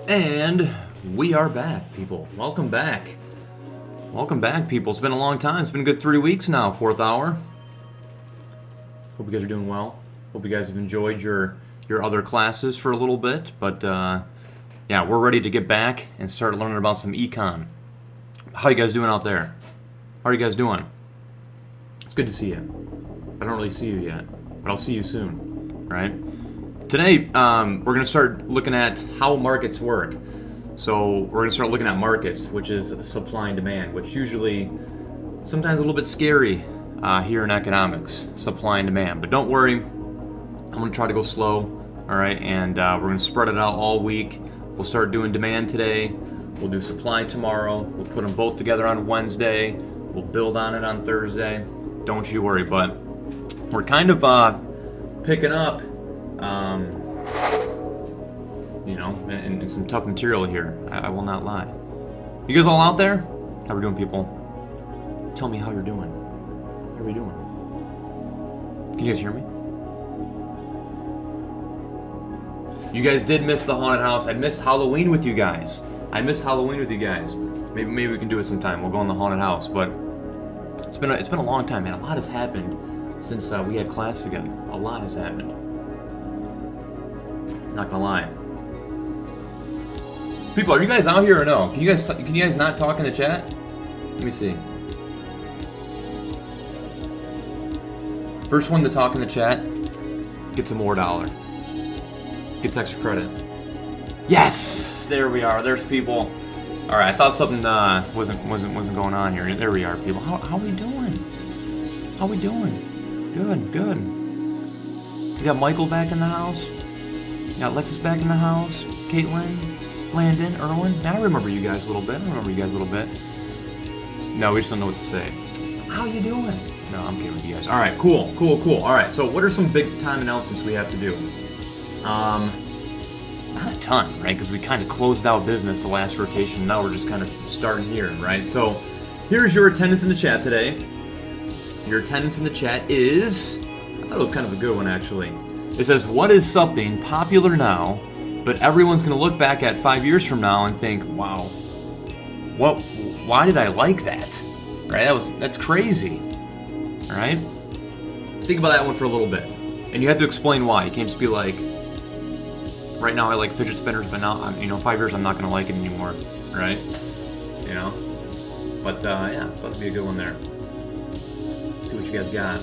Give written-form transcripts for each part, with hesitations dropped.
And we are back, people. Welcome back. Welcome back, people. It's been a long time. It's been a good 3 weeks now, fourth hour. Hope you guys are doing well. Hope you guys have enjoyed your other classes for a little bit. But, yeah, we're ready to get back and start learning about some econ. How you guys doing out there? How are you guys doing? It's good to see you. I don't really see you yet, but I'll see you soon, right? Today, we're going to start looking at how markets work. So we're going to start looking at markets, which is supply and demand, which usually sometimes a little bit scary here in economics, supply and demand. But don't worry, I'm going to try to go slow, all right? And we're going to spread it out all week. We'll start doing demand today. We'll do supply tomorrow. We'll put them both together on Wednesday. We'll build on it on Thursday. Don't you worry, but we're kind of picking up you know, and some tough material here. I will not lie. You guys all out there? How we doing, people? Tell me how you're doing. How are we doing? Can you guys hear me? You guys did miss the haunted house. I missed Halloween with you guys. Maybe we can do it sometime. We'll go in the haunted house, but it's been a long time, man. A lot has happened since we had class together. A lot has happened. Not gonna lie. People, are you guys out here or no? Can you guys not talk in the chat? Let me see. First one to talk in the chat gets a more dollar. Gets extra credit. Yes, there we are. There's people. All right, I thought something wasn't going on here. There we are, people. How we doing? How we doing? Good. We got Michael back in the house. We got Alexis back in the house. Caitlin, Landon, Erwin. Man, I remember you guys a little bit. No, we just don't know what to say. How you doing? No, I'm kidding with you guys. All right, cool. All right, so what are some big time announcements we have to do? Not a ton, right? Because we kind of closed out business the last rotation. Now we're just kind of starting here, right? So here's your attendance in the chat today. Your attendance in the chat is, I thought it was kind of a good one, actually. It says, what is something popular now, but everyone's going to look back at 5 years from now and think, wow, why did I like that? Right? That's crazy. All right? Think about that one for a little bit. And you have to explain why. You can't just be like, right now I like fidget spinners, but now, 5 years I'm not going to like it anymore. Right? You know? But, yeah, that'll be a good one there. Let's see what you guys got.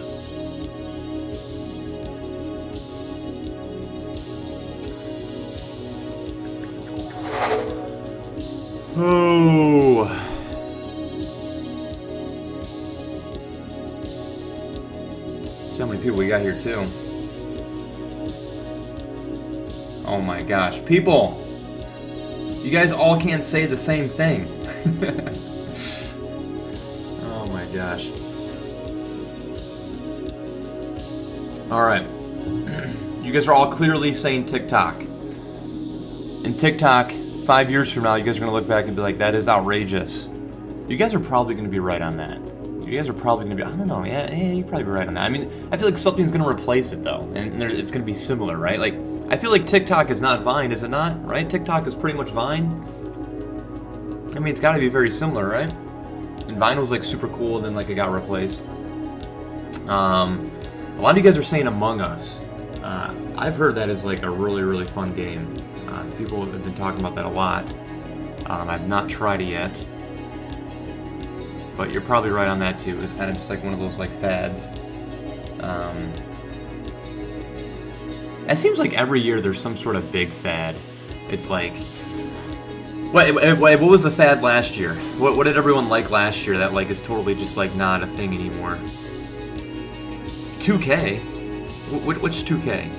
Oh. See how many people we got here too. Oh my gosh. People, you guys all can't say the same thing. Oh my gosh. Alright. You guys are all clearly saying TikTok. And TikTok, 5 years from now, you guys are going to look back and be like, that is outrageous. You guys are probably going to be right on that. You guys are probably going to be, I don't know, yeah, you're probably right on that. I mean, I feel like something's going to replace it, though, and it's going to be similar, right? Like, I feel like TikTok is not Vine, is it not? Right? TikTok is pretty much Vine. I mean, it's got to be very similar, right? And Vine was, like, super cool, and then, like, it got replaced. A lot of you guys are saying Among Us. I've heard that is, like, a really, really fun game. People have been talking about that a lot. I've not tried it yet. But you're probably right on that too. It's kind of just like one of those like fads. It seems like every year there's some sort of big fad. It's like, what was the fad last year? What did everyone like last year that like is totally just like not a thing anymore? 2K? What's 2K?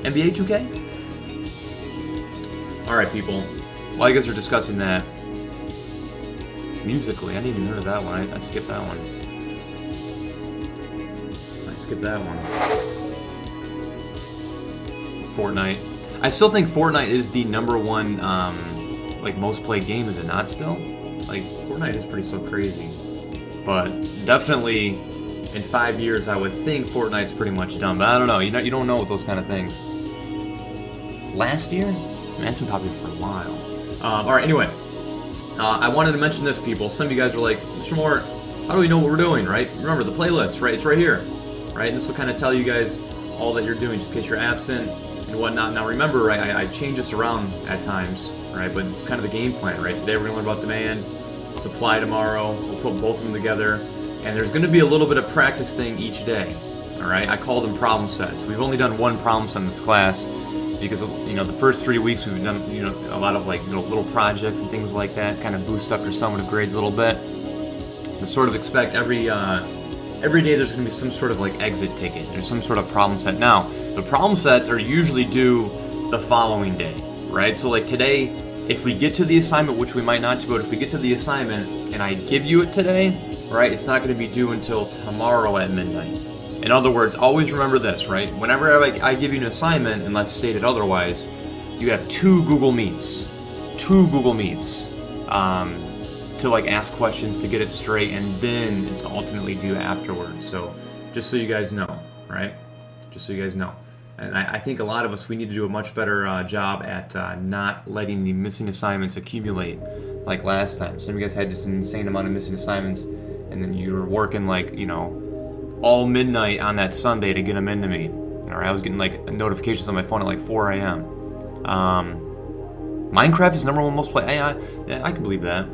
NBA 2K? Alright, people. While you guys are discussing that, Musically, I didn't even heard of that one. I skipped that one. Fortnite. I still think Fortnite is the number one, like, most played game, is it not still? Like, Fortnite is pretty so crazy. But definitely, in 5 years, I would think Fortnite's pretty much done. But I don't know. You don't know with those kind of things. Last year? That's been popular for a while. All right, anyway. I wanted to mention this, people. Some of you guys are like, Mr. Moore, how do we know what we're doing, right? Remember, the playlist, right? It's right here, right? And this will kind of tell you guys all that you're doing, just in case you're absent and whatnot. Now, remember, right, I change this around at times, right? But it's kind of the game plan, right? Today we're going to learn about demand, supply tomorrow. We'll put both of them together. And there's going to be a little bit of practice thing each day, all right? I call them problem sets. We've only done one problem set in this class because, you know, the first 3 weeks we've done, you know, a lot of like little projects and things like that, kind of boost up your summative grades a little bit. To sort of expect every day there's going to be some sort of like exit ticket or some sort of problem set. Now, the problem sets are usually due the following day, right? So like today, if we get to the assignment, which we might not do, but if we get to the assignment and I give you it today, right, it's not going to be due until tomorrow at midnight. In other words, always remember this, right? Whenever I give you an assignment, unless stated otherwise, you have 2 Google Meets to like ask questions to get it straight, and then it's ultimately due afterwards. So just so you guys know, right? Just so you guys know. And I think a lot of us, we need to do a much better job at not letting the missing assignments accumulate like last time. Some of you guys had just an insane amount of missing assignments, and then you were working like, you know, all midnight on that Sunday to get them into me. All right, I was getting like notifications on my phone at like 4 a.m. Minecraft is #1 most played. I can believe that.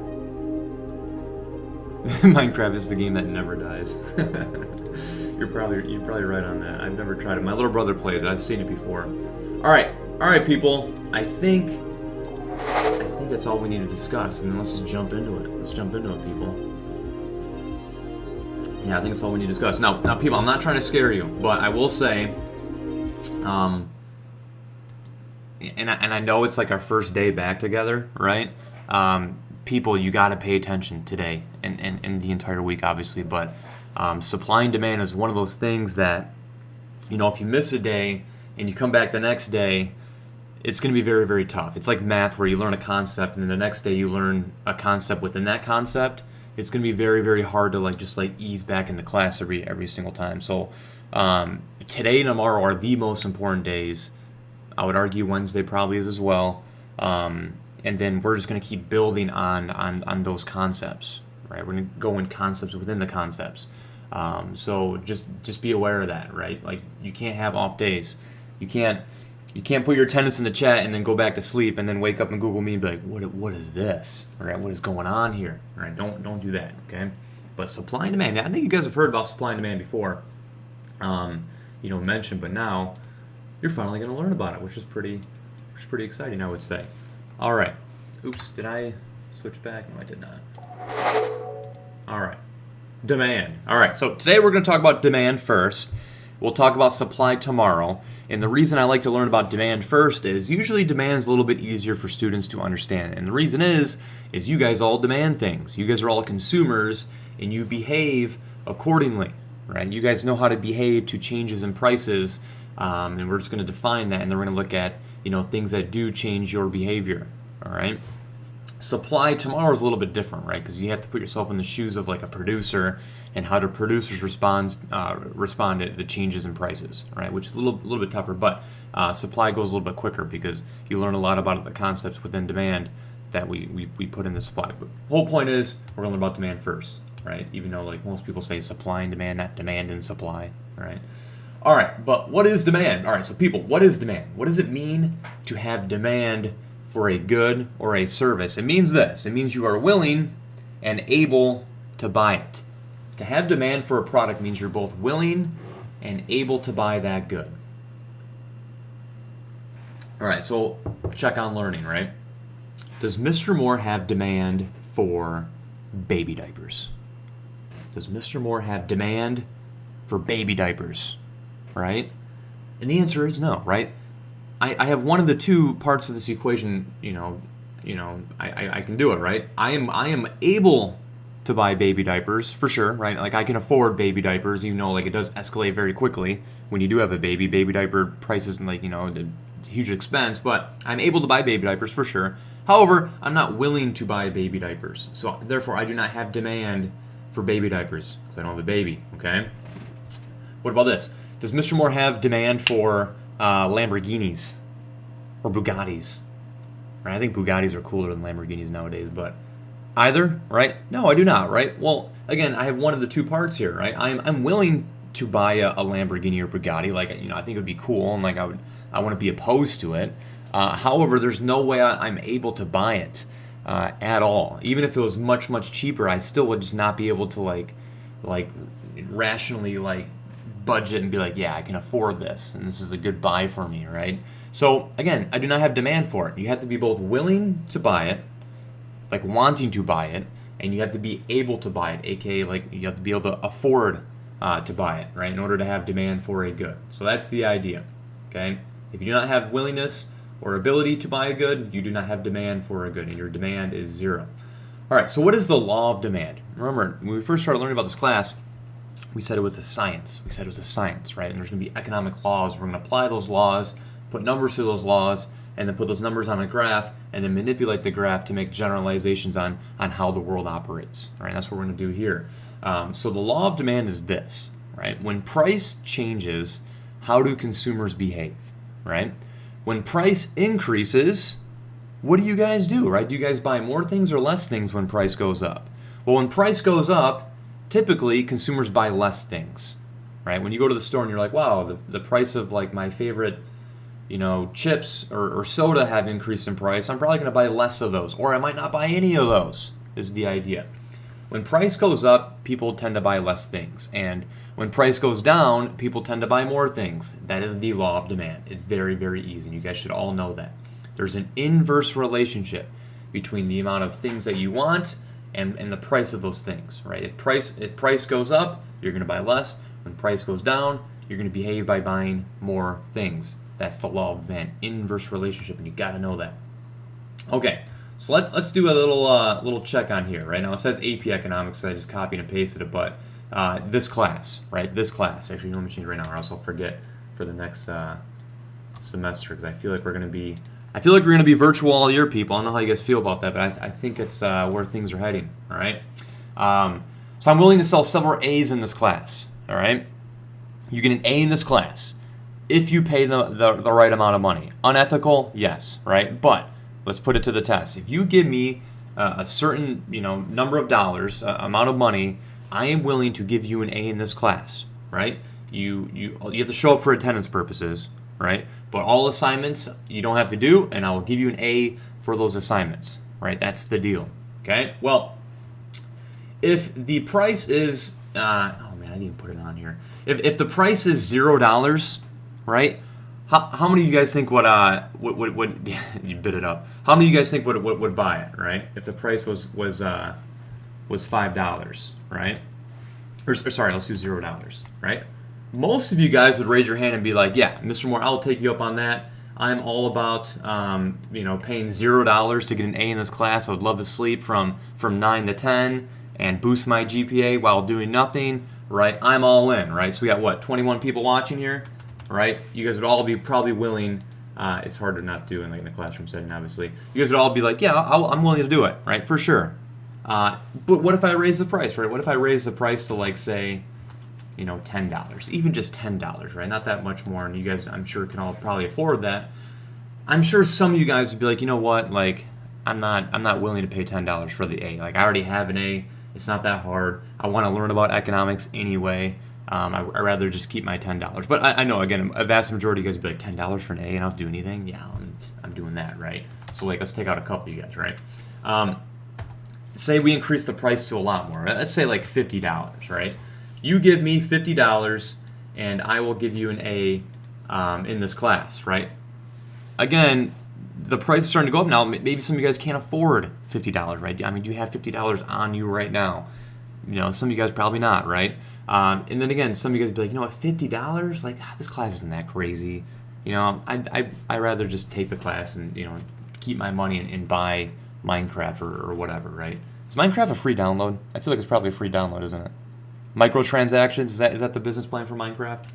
Minecraft is the game that never dies. You're probably right on that. I've never tried it. My little brother plays it. I've seen it before. All right, people. I think that's all we need to discuss, and let's just jump into it. Let's jump into it, people. Yeah, I think that's all we need to discuss. Now, people, I'm not trying to scare you, but I will say, and I know it's like our first day back together, right? People, you got to pay attention today and the entire week, obviously, but supply and demand is one of those things that, you know, if you miss a day and you come back the next day, it's going to be very, very tough. It's like math where you learn a concept and then the next day you learn a concept within that concept. It's going to be very, very hard to just ease back into class every single time. So today and tomorrow are the most important days. I would argue Wednesday probably is as well. And then we're just going to keep building on those concepts, right? We're going to go in concepts within the concepts. So just be aware of that, right? Like, you can't have off days. You can't put your attendance in the chat and then go back to sleep and then wake up and Google me and be like, what is this? All right, what is going on here? All right, don't do that, okay? But supply and demand. Now, I think you guys have heard about supply and demand before, mentioned, but now you're finally going to learn about it, which is pretty exciting, I would say. All right. Oops, did I switch back? No, I did not. All right. Demand. All right, so today we're going to talk about demand first. We'll talk about supply tomorrow. And the reason I like to learn about demand first is usually demand is a little bit easier for students to understand. And the reason is you guys all demand things. You guys are all consumers and you behave accordingly, right? You guys know how to behave to changes in prices, and we're just going to define that, and then we're going to look at, things that do change your behavior, all right? Supply tomorrow is a little bit different, right? Because you have to put yourself in the shoes of like a producer and how do producers respond to the changes in prices, right? Which is a little bit tougher, but supply goes a little bit quicker because you learn a lot about the concepts within demand that we put in the supply. But the whole point is we're going to learn about demand first, right? Even though like most people say supply and demand, not demand and supply, right? All right, but what is demand? All right, so people, what is demand? What does it mean to have demand for a good or a service? It means this. It means you are willing and able to buy it. To have demand for a product means you're both willing and able to buy that good. All right, so check on learning, right? Does Mr. Moore have demand for baby diapers? Does Mr. Moore have demand for baby diapers, right? And the answer is no, right? I have one of the two parts of this equation, I can do it, right? I am able to buy baby diapers for sure, right? Like I can afford baby diapers, even though like it does escalate very quickly when you do have a baby. Baby diaper prices and it's a huge expense, but I'm able to buy baby diapers for sure. However, I'm not willing to buy baby diapers. So therefore I do not have demand for baby diapers because I don't have a baby, okay? What about this? Does Mr. Moore have demand for Lamborghinis or Bugattis Right? I think Bugattis are cooler than Lamborghinis nowadays, but either, right? No, I do not, right? Well, again, I have one of the two parts here, right? I'm willing to buy a Lamborghini or Bugatti, like, you know, I think it would be cool, and like I wouldn't be opposed to it. However, there's no way I'm able to buy it at all. Even if it was much cheaper, I still would just not be able to like rationally like budget and be like, yeah, I can afford this, and this is a good buy for me, right? So again, I do not have demand for it. You have to be both willing to buy it, like wanting to buy it, and you have to be able to buy it, aka like you have to be able to afford to buy it, right, in order to have demand for a good. So that's the idea, okay? If you do not have willingness or ability to buy a good, you do not have demand for a good, and your demand is zero. All right, so what is the law of demand? Remember, when we first started learning about this class, we said it was a science. We said it was a science, right? And there's going to be economic laws. We're going to apply those laws, put numbers to those laws, and then put those numbers on a graph, and then manipulate the graph to make generalizations on how the world operates, right? That's what we're going to do here. So the law of demand is this, right? When price changes, how do consumers behave, right? When price increases, what do you guys do, right? Do you guys buy more things or less things when price goes up? Well, when price goes up, typically consumers buy less things, right? When you go to the store and you're like, wow, the price of like my favorite, you know, chips or soda have increased in price, I'm probably going to buy less of those, or I might not buy any of those, is the idea. When price goes up, people tend to buy less things, and when price goes down, people tend to buy more things. That is the law of demand. It's very, very easy, and you guys should all know that. There's an inverse relationship between the amount of things that you want and the price of those things, right? If price goes up, you're going to buy less. When price goes down, you're going to behave by buying more things. That's the law of demand, inverse relationship, and you got to know that. Okay, so let's do a little check on here, right? Now it says AP Economics, so I just copied and pasted it, but this class, right? This class, actually, let me change it right now, or else I'll forget for the next semester, because I feel like we're going to be virtual all year, people. I don't know how you guys feel about that, but I think it's where things are heading, all right? So I'm willing to sell several A's in this class, all right? You get an A in this class if you pay the right amount of money. Unethical, yes, right? But let's put it to the test. If you give me a certain number of dollars, amount of money, I am willing to give you an A in this class, right? You have to show up for attendance purposes, right? But all assignments you don't have to do, and I will give you an A for those assignments, right? That's the deal, okay? Well, if the price is, oh man, I didn't even put it on here. If the price is $0, right? How many of you guys think would you bid it up? How many of you guys think would buy it, right? If the price was $5, right? Or sorry, let's do $0, right? Most of you guys would raise your hand and be like, yeah, Mr. Moore, I'll take you up on that. I'm all about paying $0 to get an A in this class. I would love to sleep from 9 to 10 and boost my GPA while doing nothing, right? I'm all in, right? So we got, what, 21 people watching here, right? You guys would all be probably willing. It's hard to not do in a classroom setting, obviously. You guys would all be like, yeah, I'm willing to do it, right? For sure. But what if I raise the price, right? What if I raise the price to, like, say, $10, even just $10, right? Not that much more, and you guys, I'm sure, can all probably afford that. I'm sure some of you guys would be like, you know what, like, I'm not willing to pay $10 for the A. Like, I already have an A. It's not that hard. I want to learn about economics anyway. I'd rather just keep my $10. But I know, again, a vast majority of you guys would be like, $10 for an A and I don't do anything? Yeah, I'm doing that, right? So, like, let's take out a couple of you guys, right? Say we increase the price to a lot more. Let's say, like, $50, right? You give me $50, and I will give you an A in this class, right? Again, the price is starting to go up now. Maybe some of you guys can't afford $50, right? I mean, do you have $50 on you right now? Some of you guys probably not, right? And then again, some of you guys be like, what, $50? Like, this class isn't that crazy. I'd rather just take the class and, keep my money and buy Minecraft or whatever, right? Is Minecraft a free download? I feel like it's probably a free download, isn't it? Microtransactions, is that the business plan for Minecraft?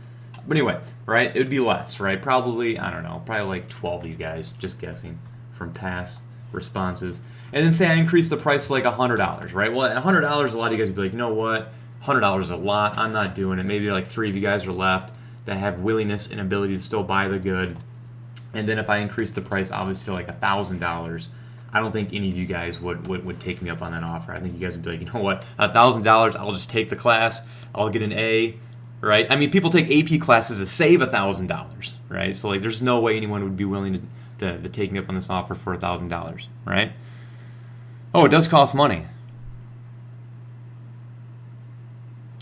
But anyway, right, it would be less, right? Probably, I don't know, probably like 12 of you guys, just guessing from past responses. And then say I increase the price to like $100, right? Well, at $100, a lot of you guys would be like, you know what, $100 is a lot, I'm not doing it. Maybe like 3 of you guys are left that have willingness and ability to still buy the good, and then if I increase the price obviously to like $1,000, I don't think any of you guys would take me up on that offer. I think you guys would be like, you know what, $1,000, I'll just take the class, I'll get an A, right? I mean, people take AP classes to save $1,000, right? So like, there's no way anyone would be willing to take me up on this offer for $1,000, right? Oh, it does cost money.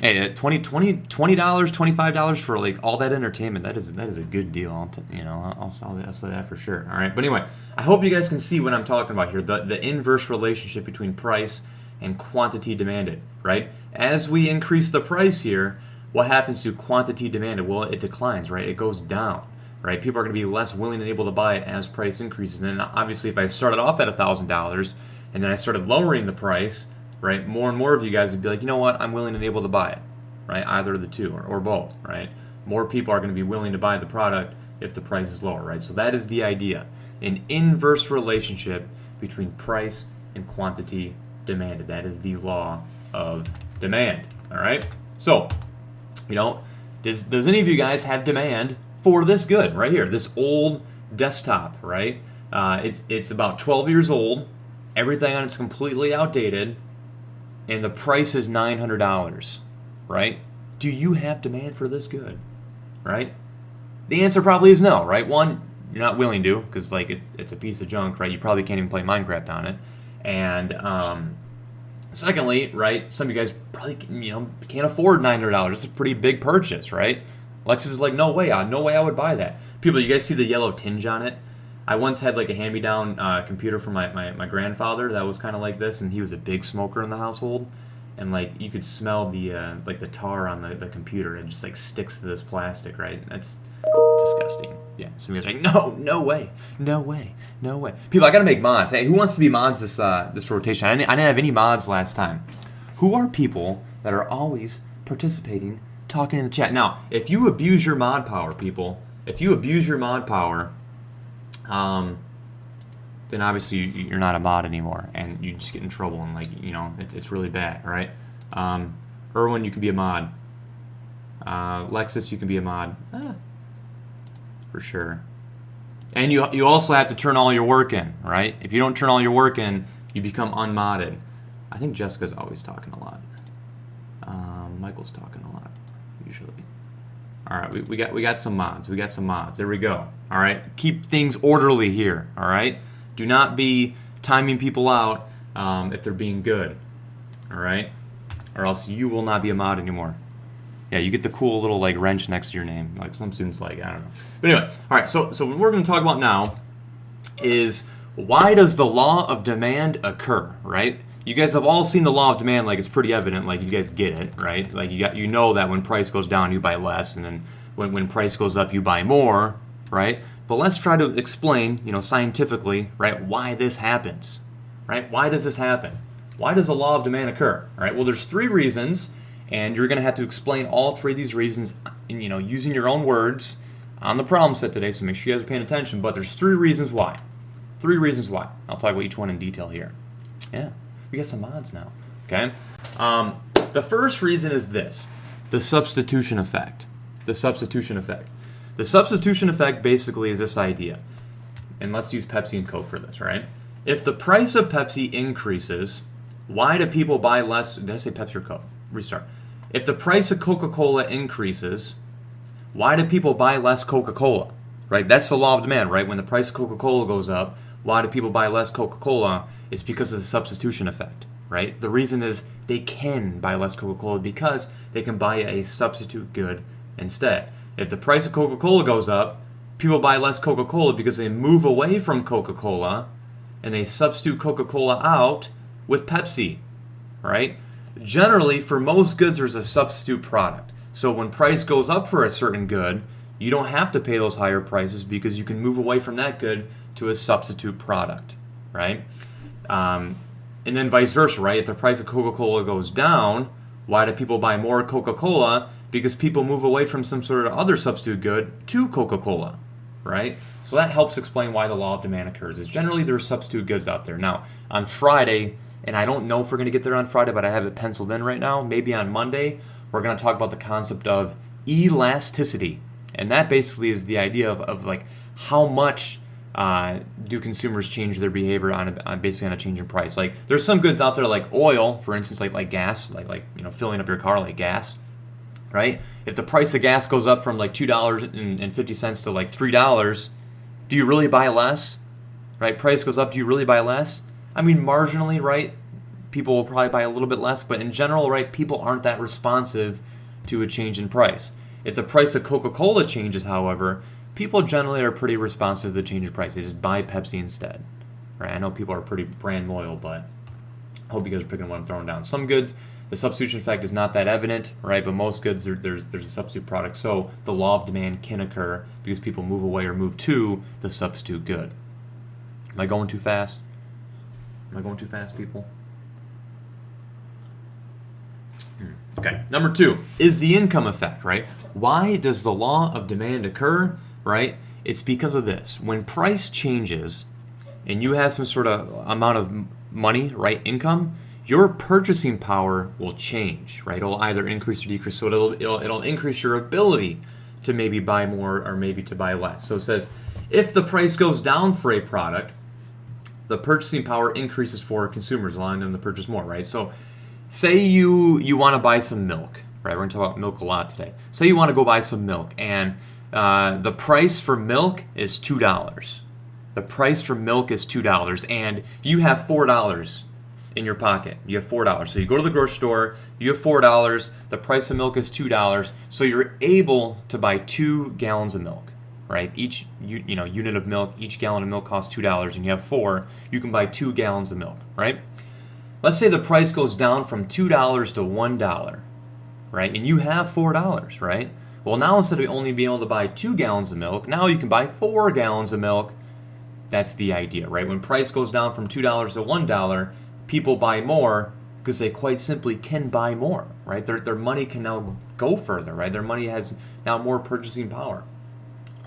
Hey, $20, $25 for like all that entertainment, that is a good deal. I'll say that for sure. All right, but anyway, I hope you guys can see what I'm talking about here. The inverse relationship between price and quantity demanded, right? As we increase the price here, what happens to quantity demanded? Well, it declines, right? It goes down, right? People are going to be less willing and able to buy it as price increases. And then obviously, if I started off at $1,000 and then I started lowering the price, right, more and more of you guys would be like, you know what, I'm willing and able to buy it, right? Either of the two or both, right? More people are going to be willing to buy the product if the price is lower, right? So that is the idea. An inverse relationship between price and quantity demanded. That is the law of demand, all right? So, does any of you guys have demand for this good right here, this old desktop, right? It's about 12 years old. Everything on it's completely outdated. And the price is $900, right? Do you have demand for this good, right? The answer probably is no, right? One, you're not willing to, because like it's a piece of junk, right? You probably can't even play Minecraft on it. And secondly, right, some of you guys probably can't afford $900. It's a pretty big purchase, right? Lexus is like, no way I would buy that. People, you guys see the yellow tinge on it? I once had like a hand-me-down computer from my grandfather that was kind of like this, and he was a big smoker in the household, and like you could smell the tar on the computer. It just like sticks to this plastic, right? That's disgusting. Yeah, some guys are like, no way. People, I gotta make mods. Hey, who wants to be mods this rotation? I didn't have any mods last time. Who are people that are always participating, talking in the chat? Now, if you abuse your mod power, people, then obviously you're not a mod anymore, and you just get in trouble, and it's really bad, right? Erwin, you can be a mod. Lexus, you can be a mod, for sure. And you also have to turn all your work in, right? If you don't turn all your work in, you become unmodded. I think Jessica's always talking a lot. Michael's talking a lot, usually. All right, we got some mods. There we go. All right, keep things orderly here. All right, do not be timing people out if they're being good. All right, or else you will not be a mod anymore. Yeah, you get the cool little like wrench next to your name, like some students like. I don't know. But anyway, all right. So what we're going to talk about now is why does the law of demand occur? Right. You guys have all seen the law of demand, like it's pretty evident, like you guys get it, right? Like you know that when price goes down, you buy less, and then when price goes up, you buy more, right? But let's try to explain, scientifically, right, why this happens, right? Why does this happen? Why does the law of demand occur? All right, well, there's 3 reasons, and you're going to have to explain all 3 of these reasons, using your own words on the problem set today, so make sure you guys are paying attention, but there's 3 reasons why. 3 reasons why. I'll talk about each one in detail here. Yeah. We got some mods now, okay? The first reason is this, the substitution effect. The substitution effect basically is this idea, and let's use Pepsi and Coke for this, right? If the price of Pepsi increases, why do people buy less? Did I say Pepsi or Coke? Restart. If the price of Coca-Cola increases, why do people buy less Coca-Cola, right? That's the law of demand, right? When the price of Coca-Cola goes up, why do people buy less Coca-Cola? It's because of the substitution effect, right? The reason is they can buy less Coca-Cola because they can buy a substitute good instead. If the price of Coca-Cola goes up, people buy less Coca-Cola because they move away from Coca-Cola and they substitute Coca-Cola out with Pepsi, right? Generally, for most goods, there's a substitute product. So when price goes up for a certain good, you don't have to pay those higher prices because you can move away from that good to a substitute product, right? And then vice versa, right? If the price of Coca-Cola goes down, why do people buy more Coca-Cola? Because people move away from some sort of other substitute good to Coca-Cola, right? So that helps explain why the law of demand occurs. Is generally there are substitute goods out there. Now, on Friday, and I don't know if we're going to get there on Friday, but I have it penciled in right now, maybe on Monday, we're going to talk about the concept of elasticity. And that basically is the idea of like how much do consumers change their behavior basically on a change in price? Like there's some goods out there like oil, for instance, like gas, like filling up your car like gas, right? If the price of gas goes up from like $2.50 to like $3, do you really buy less? Right? Price goes up, do you really buy less? I mean, marginally, right? People will probably buy a little bit less, but in general, right, people aren't that responsive to a change in price. If the price of Coca-Cola changes, however, people generally are pretty responsive to the change in price. They just buy Pepsi instead. Right? I know people are pretty brand loyal, but I hope you guys are picking what I'm throwing down. Some goods, the substitution effect is not that evident, right? But most goods, there's a substitute product. So the law of demand can occur because people move away or move to the substitute good. Am I going too fast? Am I going too fast, people? Okay, number 2 is the income effect, right? Why does the law of demand occur, right? It's because of this. When price changes and you have some sort of amount of money, right, income, your purchasing power will change, right? It'll either increase or decrease. So it'll increase your ability to maybe buy more or maybe to buy less. So it says if the price goes down for a product, the purchasing power increases for consumers, allowing them to purchase more, right? So say you want to buy some milk, right? We're going to talk about milk a lot today. Say you want to go buy some milk, and the price for milk is $2. The price for milk is $2, and you have $4 in your pocket. You have $4. So you go to the grocery store, you have $4, the price of milk is $2, so you're able to buy 2 gallons of milk. Right? Each unit of milk, each gallon of milk costs $2, and you have 4. You can buy 2 gallons of milk, right? Let's say the price goes down from $2 to $1, right? And you have $4, right? Well, now instead of only being able to buy 2 gallons of milk, now you can buy 4 gallons of milk. That's the idea, right? When price goes down from $2 to $1, people buy more because they quite simply can buy more, right? Their money can now go further, right? Their money has now more purchasing power.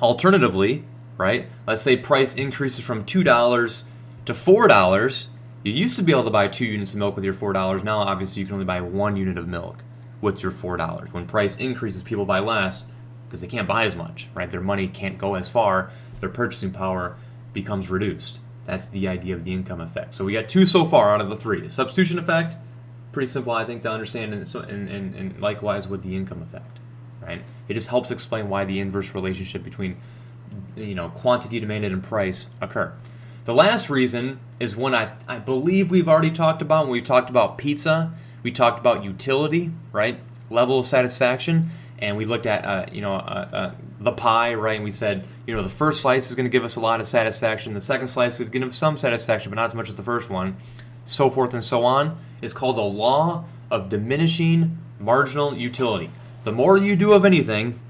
Alternatively, right, let's say price increases from $2 to $4. You used to be able to buy 2 units of milk with your $4. Now, obviously, you can only buy 1 unit of milk with your $4. When price increases, people buy less because they can't buy as much, right? Their money can't go as far. Their purchasing power becomes reduced. That's the idea of the income effect. So we got 2 so far out of the 3. The substitution effect, pretty simple, I think, to understand, and likewise with the income effect. Right? It just helps explain why the inverse relationship between quantity demanded and price occur. The last reason is one I believe we've already talked about when we talked about pizza. We talked about utility, right? Level of satisfaction, and we looked at the pie, right? And we said the first slice is going to give us a lot of satisfaction. The second slice is going to give us some satisfaction, but not as much as the first one. So forth and so on. It's called the law of diminishing marginal utility. The more you do of anything,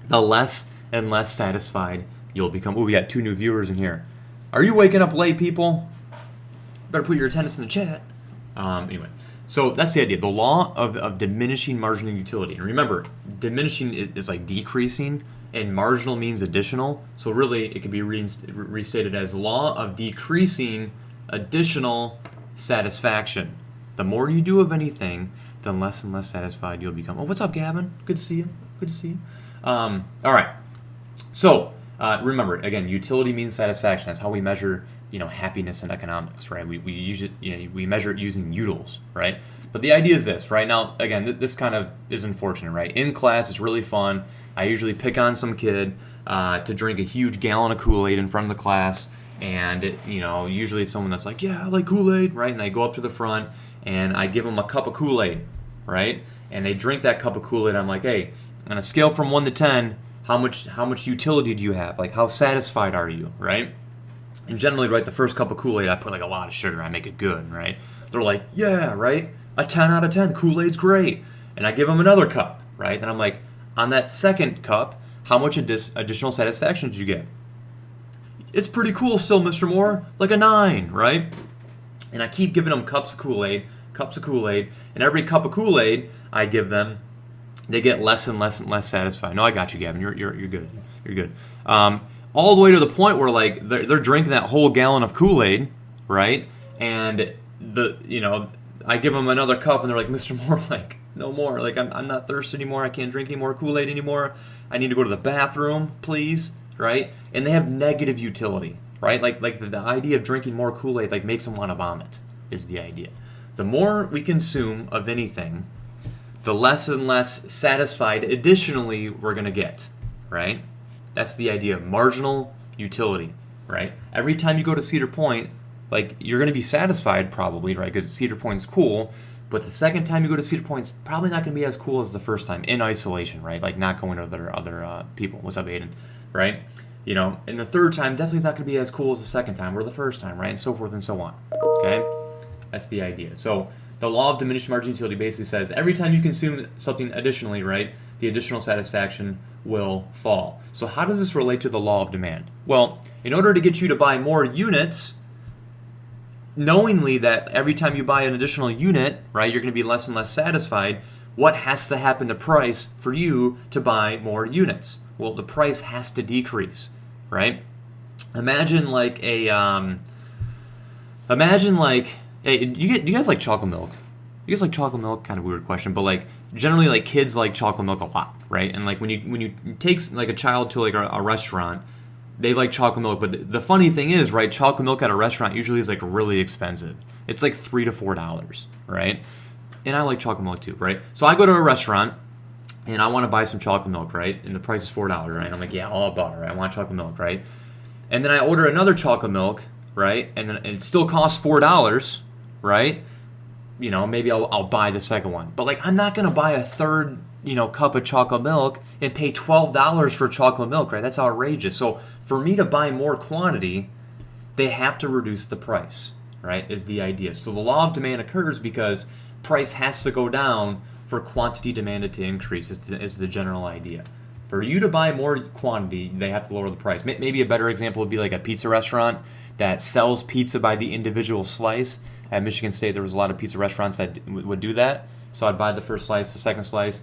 the less and less satisfied you'll become. Oh, we got 2 new viewers in here. Are you waking up late, people? Better put your attendance in the chat. Anyway, so that's the idea. The law of diminishing marginal utility. And remember, diminishing is like decreasing, and marginal means additional. So really, it can be restated as law of decreasing additional satisfaction. The more you do of anything, then less and less satisfied you'll become. Oh, what's up, Gavin? Good to see you. Good to see you. All right. So remember, again, utility means satisfaction. That's how we measure, happiness in economics, right? We usually, we measure it using utils, right? But the idea is this, right? Now, again, this kind of is unfortunate, right? In class, it's really fun. I usually pick on some kid to drink a huge gallon of Kool-Aid in front of the class, and usually it's someone that's like, yeah, I like Kool-Aid, right? And they go up to the front, and I give them a cup of Kool-Aid, right? And they drink that cup of Kool-Aid. I'm like, hey, on a scale from 1 to 10, how much utility do you have? Like, how satisfied are you, right? And generally, right, the first cup of Kool-Aid, I put like a lot of sugar. I make it good, right? They're like, yeah, right? A 10 out of 10. Kool-Aid's great. And I give them another cup, right? And I'm like, on that second cup, how much additional satisfaction did you get? It's pretty cool still, Mr. Moore. Like a 9, right? And I keep giving them cups of Kool-Aid, and every cup of Kool-Aid I give them, they get less and less and less satisfied. No, I got you, Gavin. You're good. You're good. All the way to the point where like they're drinking that whole gallon of Kool-Aid, right? And I give them another cup, and they're like, Mr. Moore, like, no more. Like, I'm not thirsty anymore. I can't drink any more Kool-Aid anymore. I need to go to the bathroom, please. right? And they have negative utility, right? Like the idea of drinking more Kool-Aid like makes them want to vomit is the idea. The more we consume of anything, the less and less satisfied additionally we're going to get, right? That's the idea of marginal utility, right? Every time you go to Cedar Point, like you're going to be satisfied probably, right? Because Cedar Point's cool, but the second time you go to Cedar Point, it's probably not going to be as cool as the first time in isolation, right? Like not going to other people. What's up, Aiden? Right? You know, and the third time definitely is not going to be as cool as the second time or the first time, right? And so forth and so on. Okay? That's the idea. So the law of diminished marginal utility basically says every time you consume something additionally, right, the additional satisfaction will fall. So how does this relate to the law of demand? Well, in order to get you to buy more units, knowingly that every time you buy an additional unit, right, you're going to be less and less satisfied, what has to happen to price for you to buy more units? Well, the price has to decrease, right? Imagine like hey, you guys like chocolate milk? You guys like chocolate milk? Kind of weird question, but like generally like kids like chocolate milk a lot, right? And like when you take like a child to like a restaurant, they like chocolate milk, but the funny thing is, right, chocolate milk at a restaurant usually is like really expensive. It's like $3 to $4, right? And I like chocolate milk too, right? So I go to a restaurant and I want to buy some chocolate milk, right? And the price is $4, right? I'm like, yeah, all about it, right? I want chocolate milk, right? And then I order another chocolate milk, right? And then it still costs $4, right? You know, maybe I'll buy the second one. But like I'm not gonna buy a third, cup of chocolate milk and pay $12 for chocolate milk, right? That's outrageous. So for me to buy more quantity, they have to reduce the price, right? Is the idea. So the law of demand occurs because price has to go down for quantity demanded to increase is the general idea. For you to buy more quantity, they have to lower the price. Maybe a better example would be like a pizza restaurant that sells pizza by the individual slice. At Michigan State, there was a lot of pizza restaurants that would do that. So I'd buy the first slice, the second slice.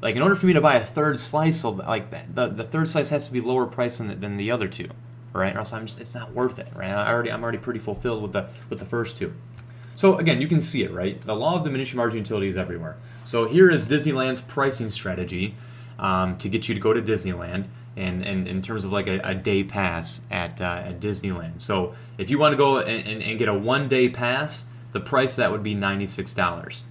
Like in order for me to buy a third slice, so like the third slice has to be lower price than the other two, right? Or else it's not worth it, right? I'm already pretty fulfilled with the first two. So again, you can see it, right? The law of diminishing marginal utility is everywhere. So here is Disneyland's pricing strategy to get you to go to Disneyland, and in terms of like a day pass at Disneyland. So if you want to go and get a 1 day pass, the price of that would be $96.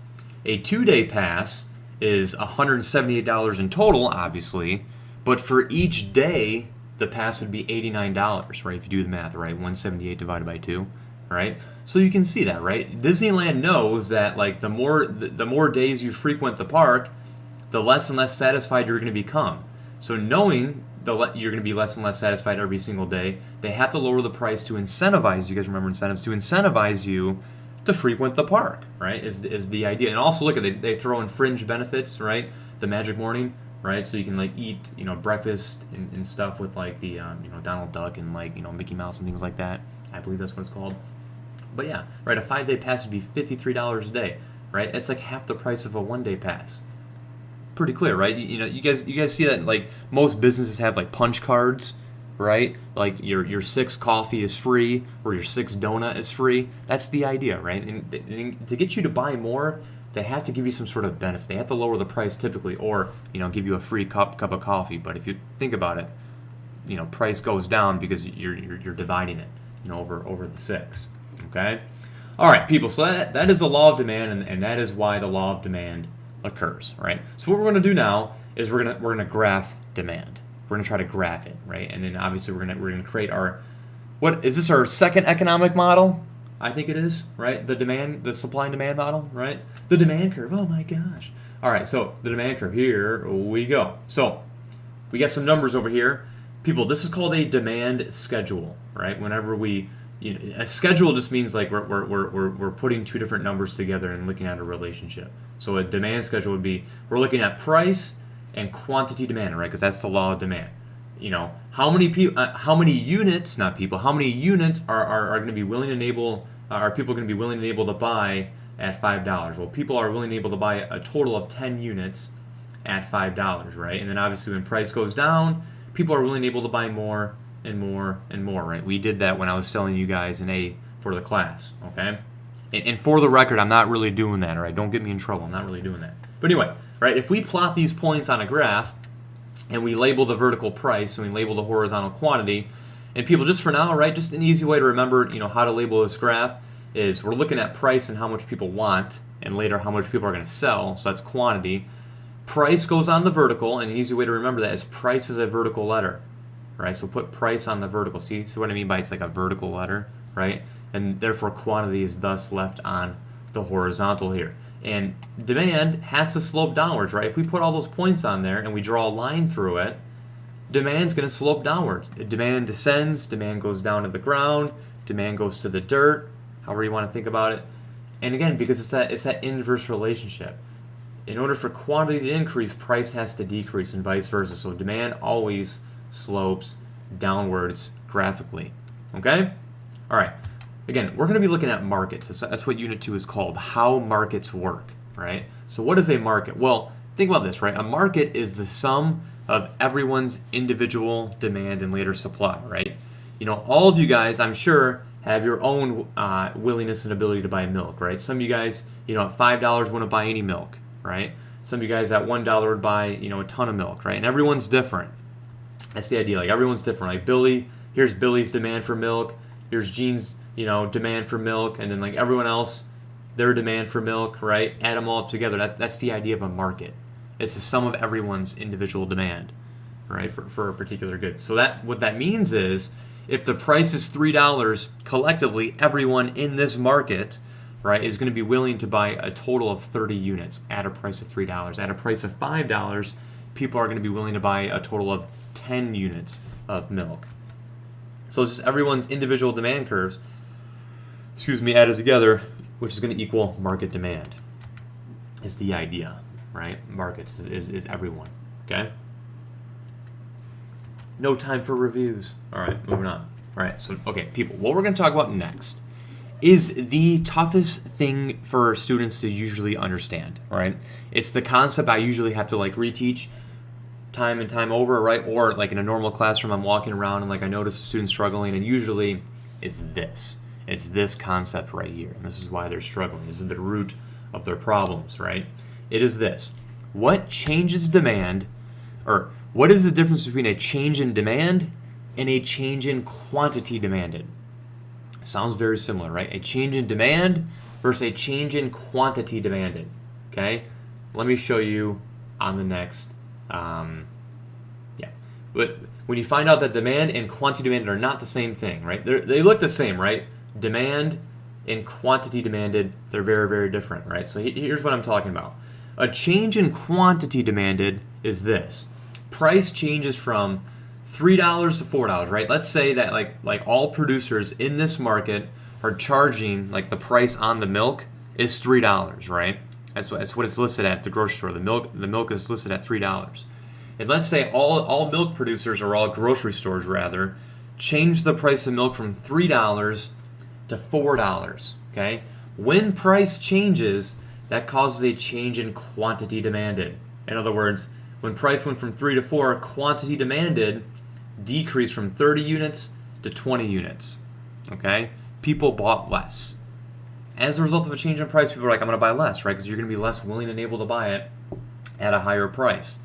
A 2 day pass is $178 in total, obviously, but for each day, the pass would be $89, right? If you do the math, right? 178 divided by 2, right? So you can see that, right? Disneyland knows that like the more days you frequent the park, the less and less satisfied you're going to become. So knowing you're going to be less and less satisfied every single day, they have to lower the price to incentivize you. Guys remember incentives? To incentivize you to frequent the park, right? Is the idea. And also look at they throw in fringe benefits, right? The Magic Morning, right? So you can like eat breakfast and stuff with like the Donald Duck and like Mickey Mouse and things like that. I believe that's what it's called. But yeah, right. A 5 day pass would be $53 a day, right? It's like half the price of a 1 day pass. Pretty clear, right? You guys see that like most businesses have like punch cards, right? Like your 6 coffee is free or your 6 donut is free. That's the idea, right? And to get you to buy more, they have to give you some sort of benefit. They have to lower the price typically, or give you a free cup of coffee. But if you think about it, price goes down because you're dividing it, over the 6. Okay. All right, people. So that is the law of demand, and that is why the law of demand occurs, right? So what we're going to do now is we're gonna graph demand. We're going to try to graph it, right? And then obviously we're going to create our our second economic model? I think it is, right? The supply and demand model, right? The demand curve. Oh my gosh. All right, so the demand curve, here we go. So we got some numbers over here. People, this is called a demand schedule, right? Whenever a schedule just means like we're putting two different numbers together and looking at a relationship. So a demand schedule would be we're looking at price and quantity demand, right? Because that's the law of demand. How many units are going to be willing to enable? Are people going to be willing and able to buy at $5? Well, people are willing and able to buy a total of 10 units at $5, right? And then obviously when price goes down, people are willing and able to buy more and more and more, right? We did that when I was telling you guys an A for the class, okay? And for the record, I'm not really doing that, all right? Don't get me in trouble. I'm not really doing that. But anyway, right, if we plot these points on a graph, and we label the vertical price and we label the horizontal quantity. And people, just for now, right, just an easy way to remember, how to label this graph is we're looking at price and how much people want, and later how much people are going to sell, so that's quantity. Price goes on the vertical, and an easy way to remember that is price is a vertical letter, right? So put price on the vertical. See what I mean by it's like a vertical letter, right? And therefore quantity is thus left on the horizontal here. And demand has to slope downwards, right? If we put all those points on there and we draw a line through it, demand's going to slope downwards. Demand descends, demand goes down to the ground, demand goes to the dirt, however you want to think about it. And again, because it's that inverse relationship. In order for quantity to increase, price has to decrease and vice versa. So demand always slopes downwards graphically. Okay? All right. Again, we're going to be looking at markets. That's what Unit 2 is called, how markets work, right? So what is a market? Well, think about this, right? A market is the sum of everyone's individual demand and later supply, right? All of you guys, I'm sure, have your own willingness and ability to buy milk, right? Some of you guys, at $5 wouldn't buy any milk, right? Some of you guys at $1 would buy, a ton of milk, right? And everyone's different. That's the idea. Like, everyone's different. Like Billy, here's Billy's demand for milk. Here's Gene's, demand for milk, and then like everyone else, their demand for milk, right? Add them all up together. That's the idea of a market. It's the sum of everyone's individual demand, right, for a particular good. So what that means is, if the price is $3, collectively, everyone in this market, right, is going to be willing to buy a total of 30 units at a price of $3. At a price of $5, people are going to be willing to buy a total of 10 units of milk. So it's just everyone's individual demand curves, added together, which is going to equal market demand, is the idea, right? Markets is everyone, okay? No time for reviews. All right, moving on. All right, so, okay, people, what we're going to talk about next is the toughest thing for students to usually understand, right? It's the concept I usually have to, reteach time and time over, right? Or, in a normal classroom, I'm walking around and, I notice a student struggling, and usually it's this. It's this concept right here, and this is why they're struggling. This is the root of their problems, right? It is this. What changes demand, or what is the difference between a change in demand and a change in quantity demanded? Sounds very similar, right? A change in demand versus a change in quantity demanded, okay? Let me show you on the next, But when you find out that demand and quantity demanded are not the same thing, right? They look the same, right? Demand and quantity demanded, they're very, very different, right? So here's what I'm talking about. A change in quantity demanded is this. Price changes from $3 to $4, right? Let's say that like all producers in this market are charging, the price on the milk is $3, right? That's what it's listed at the grocery store. The milk is listed at $3. And let's say all milk producers, or all grocery stores rather, change the price of milk from $3 to $4, okay? When price changes, that causes a change in quantity demanded. In other words, when price went from 3 to 4, quantity demanded decreased from 30 units to 20 units, okay? People bought less. As a result of a change in price, people are like, I'm going to buy less, right? Because you're going to be less willing and able to buy it at a higher price.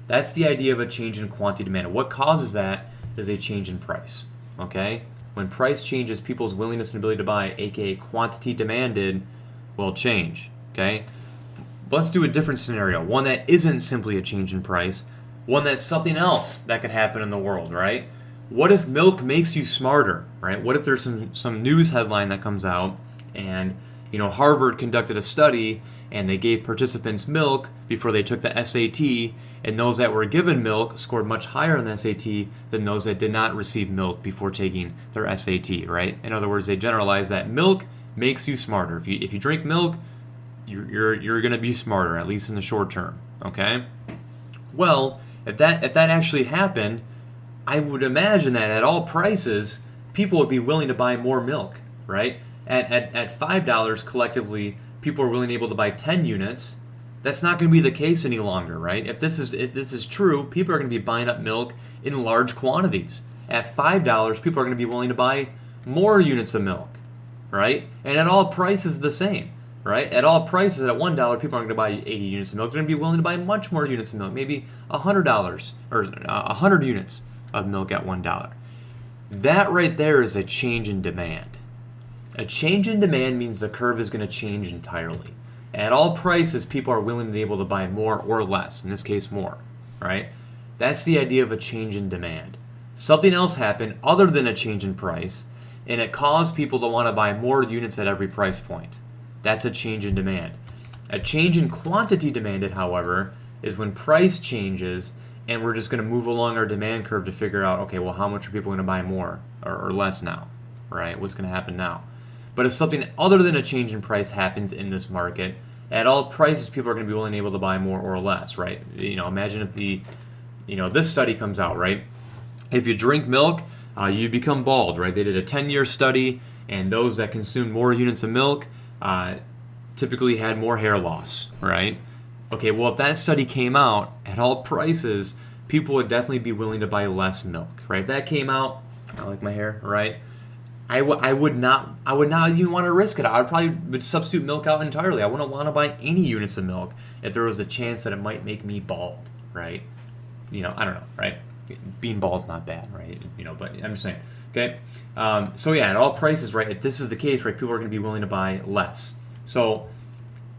That's the idea of a change in quantity demanded. What causes that is a change in price, okay? When price changes, people's willingness and ability to buy, aka quantity demanded, will change, okay? But let's do a different scenario, one that isn't simply a change in price, one that's something else that could happen in the world, right? What if milk makes you smarter, right? What if there's some news headline that comes out and, Harvard conducted a study and they gave participants milk before they took the SAT, and those that were given milk scored much higher on the SAT than those that did not receive milk before taking their SAT, right? In other words, they generalized that milk makes you smarter. If you drink milk, you're going to be smarter, at least in the short term, okay? Well, if that actually happened, I would imagine that at all prices, people would be willing to buy more milk, right? At $5 collectively, people are willing and able to buy 10 units. That's not going to be the case any longer, right? If this is true, people are going to be buying up milk in large quantities. At $5, people are going to be willing to buy more units of milk, right? And at all prices the same. right? At all prices, at $1, people aren't going to buy 80 units of milk. They're going to be willing to buy much more units of milk, maybe $100 or 100 units of milk at $1. That right there is a change in demand. A change in demand means the curve is going to change entirely. At all prices, people are willing and able to buy more or less, in this case more, right? That's the idea of a change in demand. Something else happened other than a change in price, and it caused people to want to buy more units at every price point. That's a change in demand. A change in quantity demanded, however, is when price changes and we're just going to move along our demand curve to figure out, okay, well, how much are people going to buy more or less now, right? What's going to happen now? But if something other than a change in price happens in this market, at all prices, people are going to be willing and able to buy more or less, right? Imagine if this study comes out, right? If you drink milk, you become bald, right? They did a 10-year study, and those that consumed more units of milk typically had more hair loss, right? Okay, well, if that study came out, at all prices, people would definitely be willing to buy less milk, right? If that came out, I like my hair, right? I would not even want to risk it. I would substitute milk out entirely. I wouldn't want to buy any units of milk if there was a chance that it might make me bald, right? I don't know, right? Being bald is not bad, right? But I'm just saying, okay? So yeah, at all prices, right, if this is the case, right, people are going to be willing to buy less. So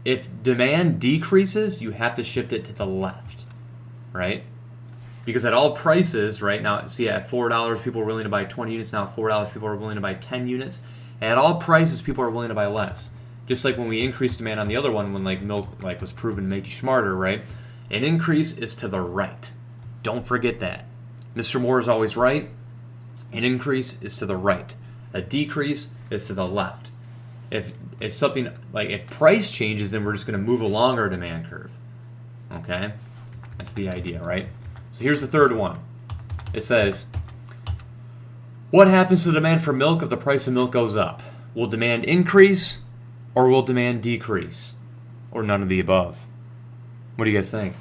if demand decreases, you have to shift it to the left, right? Because at all prices, right now, see, at $4, people are willing to buy 20 units. Now at $4, people are willing to buy 10 units. At all prices, people are willing to buy less. Just like when we increased demand on the other one, when milk was proven to make you smarter, right? An increase is to the right. Don't forget that. Mr. Moore is always right. An increase is to the right. A decrease is to the left. If it's something if price changes, then we're just going to move along our demand curve. Okay? That's the idea, right? So here's the third one. It says, what happens to demand for milk if the price of milk goes up? Will demand increase or will demand decrease? Or none of the above? What do you guys think?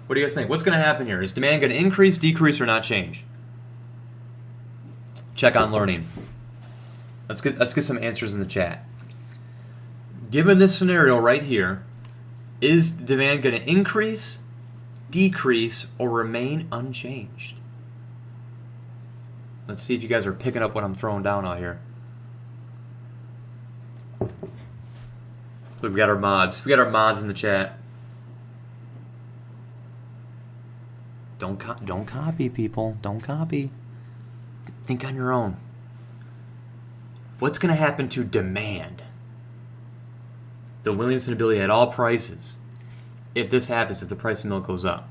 What's going to happen here? Is demand going to increase, decrease, or not change? Check on learning. Let's get some answers in the chat. Given this scenario right here, is demand going to increase, decrease, or remain unchanged? Let's see if you guys are picking up what I'm throwing down out here. We've got our mods. We got our mods in the chat. Don't copy, people. Don't copy. Think on your own. What's going to happen to demand? The willingness and ability at all prices. If this happens, if the price of milk goes up.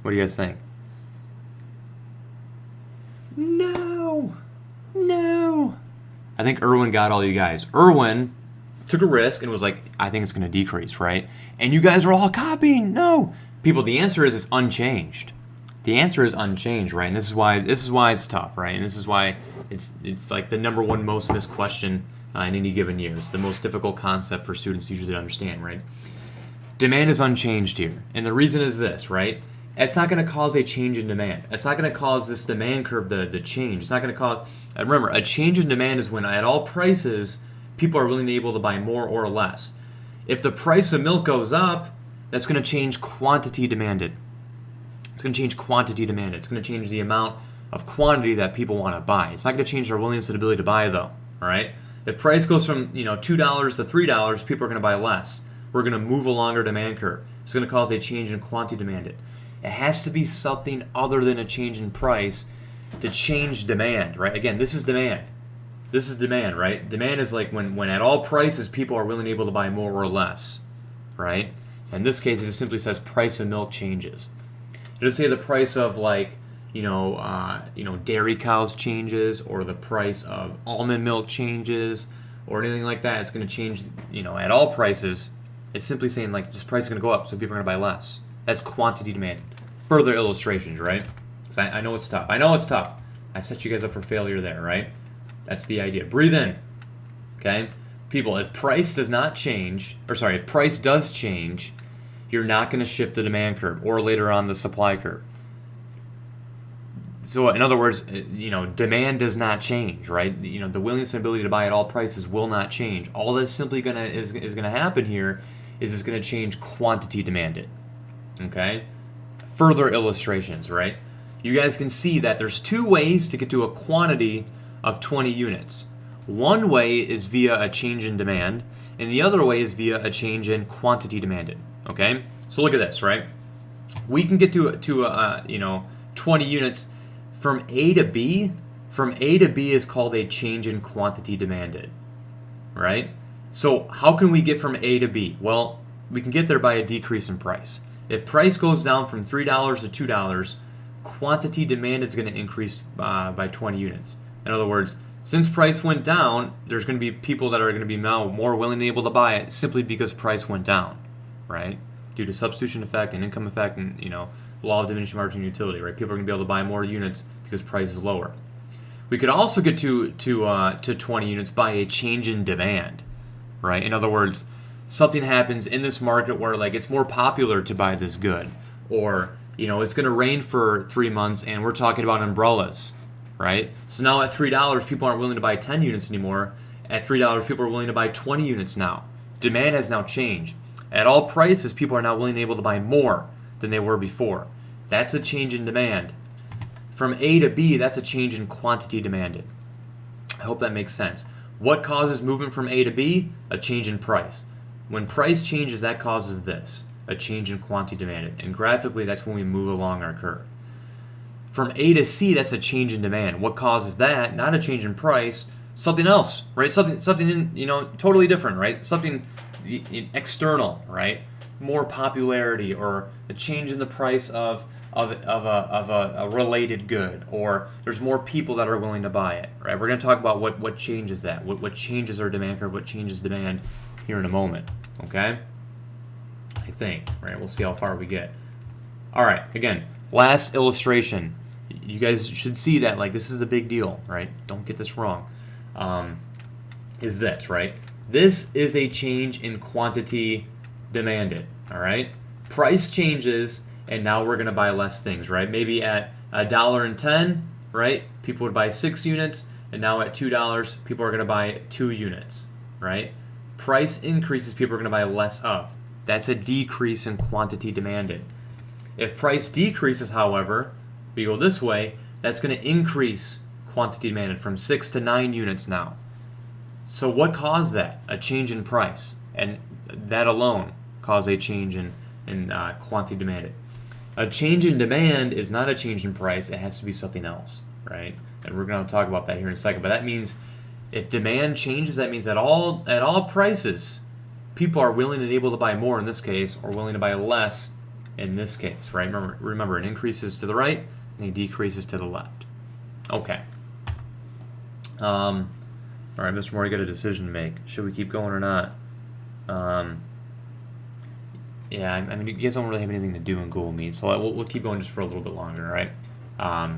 What do you guys think? No. I think Irwin got all you guys. Irwin took a risk and was like, I think it's going to decrease, right? And you guys are all copying. No. People, the answer is it's unchanged. The answer is unchanged, right? And this is why it's tough, right? And this is why it's like the number one most missed question in any given year. It's the most difficult concept for students usually to understand, right? Demand is unchanged here. And the reason is this, right? It's not going to cause a change in demand. It's not going to cause this demand curve to change. It's not going to cause... Remember, a change in demand is when at all prices, people are willing to able to buy more or less. If the price of milk goes up, that's going to change quantity demanded. It's going to change quantity demanded. It's going to change the amount of quantity that people want to buy. It's not going to change their willingness and ability to buy, though. All right? If price goes from $2 to $3, people are going to buy less. We're going to move along our demand curve. It's going to cause a change in quantity demanded. It has to be something other than a change in price to change demand, right? Again, this is demand. This is demand, right? Demand is like when at all prices, people are willing and able to buy more or less, right? In this case, it just simply says price of milk changes. It doesn't say the price of dairy cows changes or the price of almond milk changes or anything like that. It's going to change, at all prices. It's simply saying just price is going to go up, so people are going to buy less. That's quantity demand. Further illustrations, right? Because I know it's tough. I set you guys up for failure there, right? That's the idea. Breathe in. Okay? People, if price does change, you're not going to shift the demand curve or later on the supply curve. So in other words, demand does not change, right? The willingness and ability to buy at all prices will not change. All that's simply is gonna happen here is it's gonna change quantity demanded. Okay? Further illustrations, right? You guys can see that there's two ways to get to a quantity of 20 units. One way is via a change in demand, and the other way is via a change in quantity demanded. Okay? So look at this, right? We can get to 20 units from A to B. From A to B is called a change in quantity demanded, right? So how can we get from A to B? Well, we can get there by a decrease in price. If price goes down from $3 to $2, quantity demanded is going to increase by 20 units. In other words, since price went down, there's going to be people that are going to be now more willing and able to buy it simply because price went down, right? Due to substitution effect and income effect and, law of diminishing marginal utility, right? People are going to be able to buy more units because price is lower. We could also get to 20 units by a change in demand, right? In other words, something happens in this market where it's more popular to buy this good, or it's going to rain for 3 months and we're talking about umbrellas, right? So now at $3, people aren't willing to buy 10 units anymore. At $3, people are willing to buy 20 units now. Demand has now changed. At all prices, people are now willing and able to buy more than they were before. That's a change in demand. From A to B, that's a change in quantity demanded. I hope that makes sense. What causes movement from A to B? A change in price. When price changes, that causes this, a change in quantity demanded. And graphically, that's when we move along our curve. From A to C, that's a change in demand. What causes that? Not a change in price, something else, right? Something totally different, right? Something external, right? More popularity, or a change in the price of a related good, or there's more people that are willing to buy it, right? We're going to talk about what changes that, what changes our demand curve, what changes demand here in a moment, okay? I think, right? We'll see how far we get. All right, again, last illustration. You guys should see that, this is a big deal, right? Don't get this wrong. Is this, right? This is a change in quantity demanded, all right? Price changes, and now we're going to buy less things, right? Maybe at $1.10, right? People would buy 6 units, and now at $2, people are going to buy 2 units, right? Price increases, people are going to buy less of. That's a decrease in quantity demanded. If price decreases, however, we go this way, that's going to increase quantity demanded from 6 to 9 units now. So what caused that? A change in price. And that alone caused a change in quantity demanded. A change in demand is not a change in price. It has to be something else, right? And we're going to talk about that here in a second. But that means if demand changes, that means at all prices, people are willing and able to buy more in this case, or willing to buy less in this case, right? Remember, it increases to the right and it decreases to the left. Okay. All right, Mr. Moore, you got a decision to make. Should we keep going or not? Yeah, I mean, you guys don't really have anything to do in Google Meet, so we'll keep going just for a little bit longer, all right?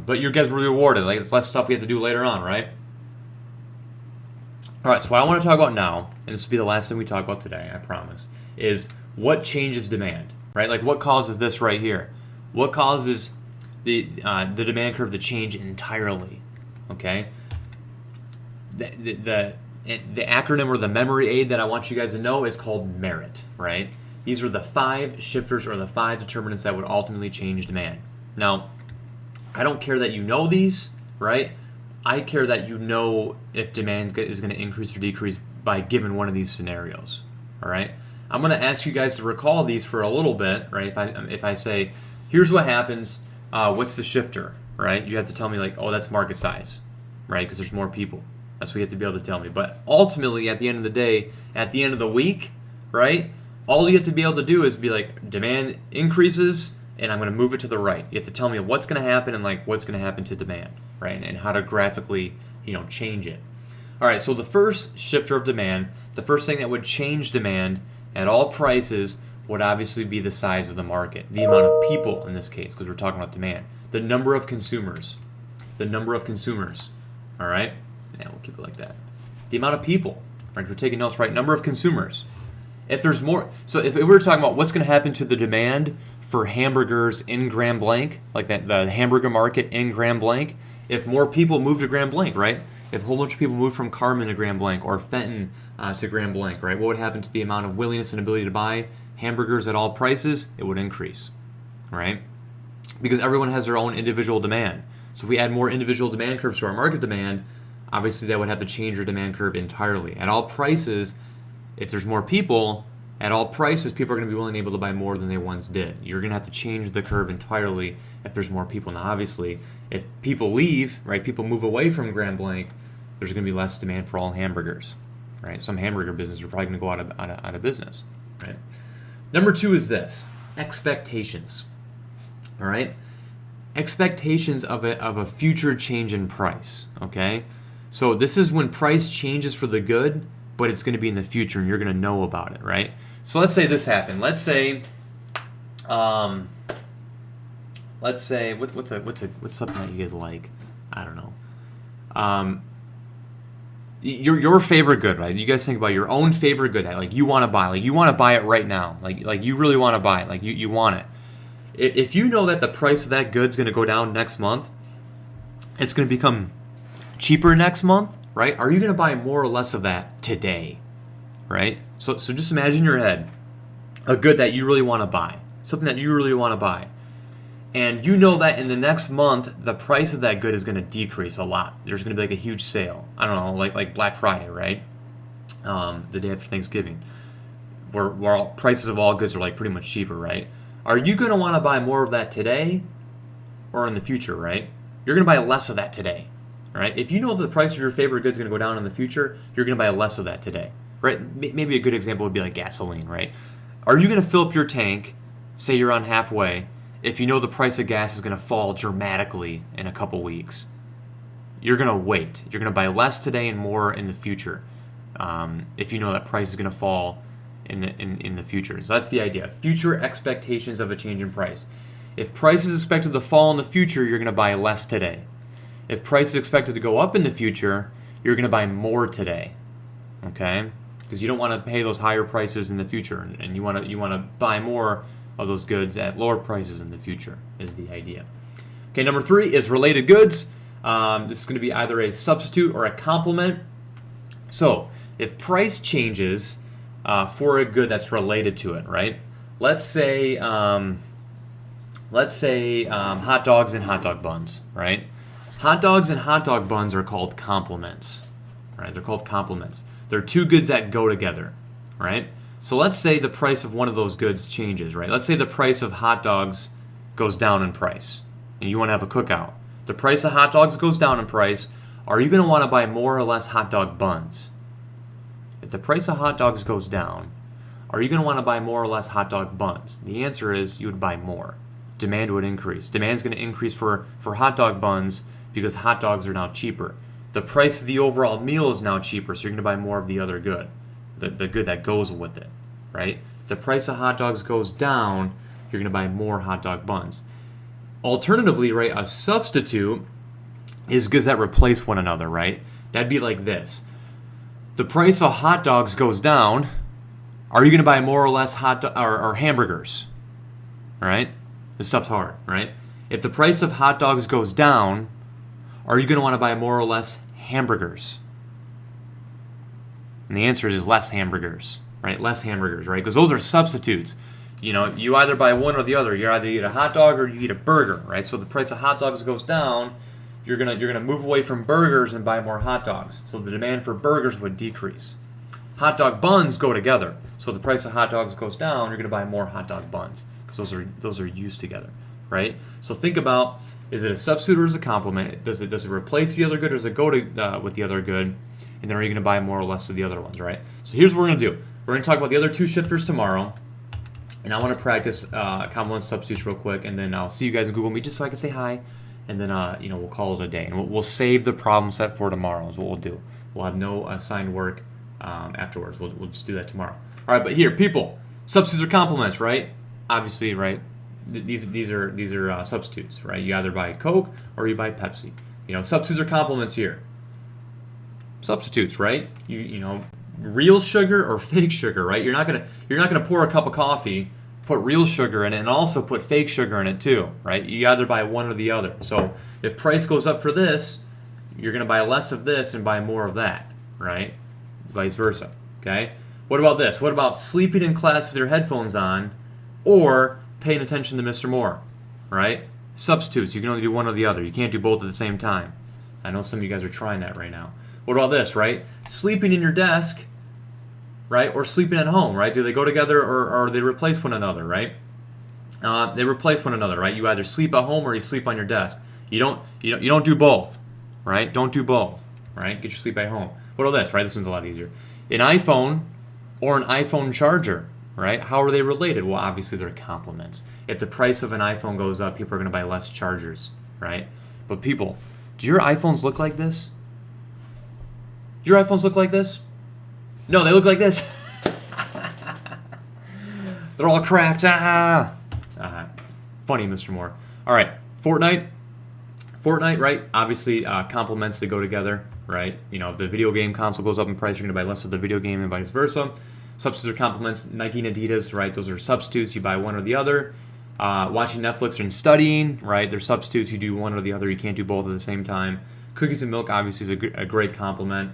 But you guys were rewarded. It's less stuff we have to do later on, right? All right, so what I want to talk about now, and this will be the last thing we talk about today, I promise, is what changes demand, right? What causes this right here? What causes the demand curve to change entirely, okay? The acronym or the memory aid that I want you guys to know is called MERIT, right? These are the 5 shifters or the 5 determinants that would ultimately change demand. Now, I don't care that you know these, right? I care that you know if demand is going to increase or decrease by given one of these scenarios, all right? I'm going to ask you guys to recall these for a little bit, right? If I say, here's what happens, what's the shifter, right? You have to tell me oh, that's market size, right? Because there's more people. That's what you have to be able to tell me. But ultimately, at the end of the day, at the end of the week, right, all you have to be able to do is be demand increases, and I'm going to move it to the right. You have to tell me what's going to happen and what's going to happen to demand, right, and how to graphically, change it. All right, so the first shifter of demand, the first thing that would change demand at all prices would obviously be the size of the market, the amount of people in this case, because we're talking about demand, the number of consumers, all right? Yeah, we'll keep it like that. The amount of people, right? If we're taking notes, right? Number of consumers. If there's more, so if we were talking about what's going to happen to the demand for hamburgers in Grand Blanc, like the hamburger market in Grand Blanc, if more people move to Grand Blanc, right? If a whole bunch of people move from Carmen to Grand Blanc or Fenton to Grand Blanc, right? What would happen to the amount of willingness and ability to buy hamburgers at all prices? It would increase, right? Because everyone has their own individual demand. So if we add more individual demand curves to our market demand, obviously that would have to change your demand curve entirely. At all prices, if there's more people, at all prices, people are going to be willing and able to buy more than they once did. You're going to have to change the curve entirely if there's more people. Now, obviously, if people leave, right, people move away from Grand Blanc, there's going to be less demand for all hamburgers, right? Some hamburger businesses are probably going to go out of business, right? Number 2 is this, expectations, all right? Expectations of a future change in price, okay? So this is when price changes for the good, but it's going to be in the future and you're going to know about it, right? So let's say this happened. Let's say what's something that you guys like? I don't know. Your favorite good, right? You guys think about your own favorite good that like you want to buy, like you want to buy it right now, like you really want to buy it, like you want it. If you know that the price of that good's going to go down next month, it's going to become cheaper next month, right? Are you going to buy more or less of that today, right? So just imagine in your head a good that you really want to buy, something that you really want to buy. And you know that in the next month, the price of that good is going to decrease a lot. There's going to be like a huge sale. I don't know, like Black Friday, right? The day after Thanksgiving, where all, prices of all goods are like pretty much cheaper, right? Are you going to want to buy more of that today or in the future, right? You're going to buy less of that today, right? If you know that the price of your favorite good is going to go down in the future, you're going to buy less of that today, right? Maybe a good example would be like gasoline, right? Are you going to fill up your tank, say you're on halfway, if you know the price of gas is going to fall dramatically in a couple weeks? You're going to wait. You're going to buy less today and more in the future if you know that price is going to fall in the future. So that's the idea. Future expectations of a change in price. If price is expected to fall in the future, you're going to buy less today. If price is expected to go up in the future, you're going to buy more today. Okay? Because you don't want to pay those higher prices in the future, and you want to buy more of those goods at lower prices in the future is the idea. Okay, number 3 is related goods. This is going to be either a substitute or a complement. So if price changes for a good that's related to it, right? Let's say hot dogs and hot dog buns, right? Hot dogs and hot dog buns are called complements, right? They're called complements. They're two goods that go together, right? So let's say the price of one of those goods changes, right? Let's say the price of hot dogs goes down in price, and you want to have a cookout. The price of hot dogs goes down in price. Are you going to want to buy more or less hot dog buns? If the price of hot dogs goes down, are you going to want to buy more or less hot dog buns? The answer is you would buy more. Demand would increase. Demand is going to increase for hot dog buns because hot dogs are now cheaper. The price of the overall meal is now cheaper, so you're going to buy more of the other good, the good that goes with it, right? If the price of hot dogs goes down, you're going to buy more hot dog buns. Alternatively, right, a substitute is goods that replace one another, right? That'd be like this. The price of hot dogs goes down. Are you going to buy more or less or hamburgers? All right? This stuff's hard, right? If the price of hot dogs goes down, are you going to want to buy more or less hamburgers? And the answer is less hamburgers, right? Less hamburgers, right? Because those are substitutes. You know, you either buy one or the other. You either eat a hot dog or you eat a burger, right? So if the price of hot dogs goes down, you're gonna move away from burgers and buy more hot dogs. So the demand for burgers would decrease. Hot dog buns go together. So if the price of hot dogs goes down, you're gonna buy more hot dog buns because those are used together, right? So think about, is it a substitute or is it a complement? Does it replace the other good or does it go with the other good? And then are you gonna buy more or less of the other ones, right? So here's what we're gonna do. We're gonna talk about the other two shifters tomorrow. And I want to practice complement substitutes real quick, and then I'll see you guys in Google Meet just so I can say hi, and then we'll call it a day, and we'll save the problem set for tomorrow. Is what we'll do. We'll have no assigned work afterwards. We'll just do that tomorrow. All right, but here, people, substitutes are complements, right? Obviously, right? These are substitutes, right? You either buy Coke or you buy Pepsi. You know, substitutes are complements here. Substitutes, right? You know. Real sugar or fake sugar, right? You're not gonna pour a cup of coffee put real sugar in it and also put fake sugar in it too, right? You either buy one or the other. So if price goes up for this, you're going to buy less of this and buy more of that, right? Vice versa, okay? What about this? What about sleeping in class with your headphones on or paying attention to Mr. Moore, right? Substitutes. You can only do one or the other. You can't do both at the same time. I know some of you guys are trying that right now. What about this, right? Sleeping in your desk, right? Or sleeping at home, right? Do they go together or they replace one another, right? They replace one another, right? You either sleep at home or you sleep on your desk. You don't do both, right? Don't do both, right? Get your sleep at home. What about this, right? This one's a lot easier. An iPhone or an iPhone charger, right? How are they related? Well, obviously they're complements. If the price of an iPhone goes up, people are going to buy less chargers, right? But people, do your iPhones look like this? Do your iPhones look like this? No, they look like this. They're all cracked. Funny, Mr. Moore. All right, Fortnite, right? Obviously, complements that go together, right? You know, if the video game console goes up in price, you're going to buy less of the video game and vice versa. Substitutes are complements. Nike and Adidas, right? Those are substitutes. You buy one or the other. Watching Netflix and studying, right? They're substitutes. You do one or the other. You can't do both at the same time. Cookies and milk, obviously, is a great complement.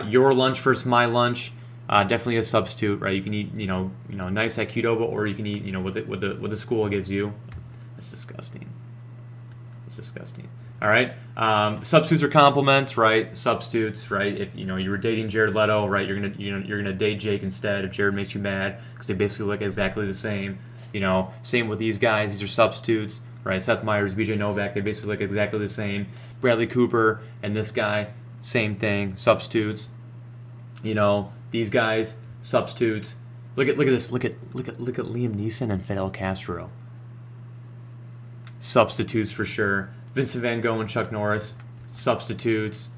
Your lunch versus my lunch, definitely a substitute, right? You can eat, nice at Qdoba, or you can eat, what the school gives you. That's disgusting. It's disgusting. All right. Substitutes are complements, right? Substitutes, right? If you were dating Jared Leto, right? You're gonna date Jake instead if Jared makes you mad because they basically look exactly the same. Same with these guys. These are substitutes, right? Seth Meyers, BJ Novak, they basically look exactly the same. Bradley Cooper and this guy, same thing. Substitutes. These guys, substitutes. Look at this. Look at Liam Neeson and Fidel Castro. Substitutes for sure. Vincent Van Gogh and Chuck Norris, substitutes,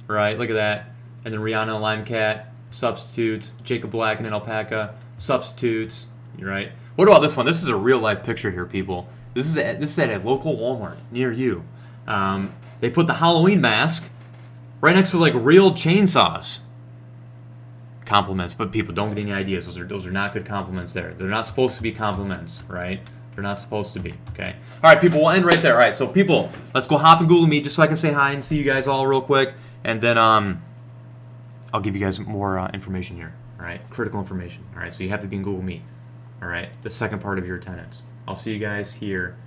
right? Look at that. And then Rihanna and Lime Cat, substitutes. Jacob Black and an alpaca, substitutes. Right? What about this one? This is a real life picture here, people. This is at a local Walmart near you. They put the Halloween mask right next to like real chainsaws. Compliments, but people don't get any ideas. Those are not good compliments there. They're not supposed to be compliments, right? They're not supposed to be, okay? All right, people, we'll end right there. All right, so people, let's go hop in Google Meet just so I can say hi and see you guys all real quick. And then I'll give you guys more information here, all right? Critical information, all right? So you have to be in Google Meet, all right? The second part of your attendance. I'll see you guys here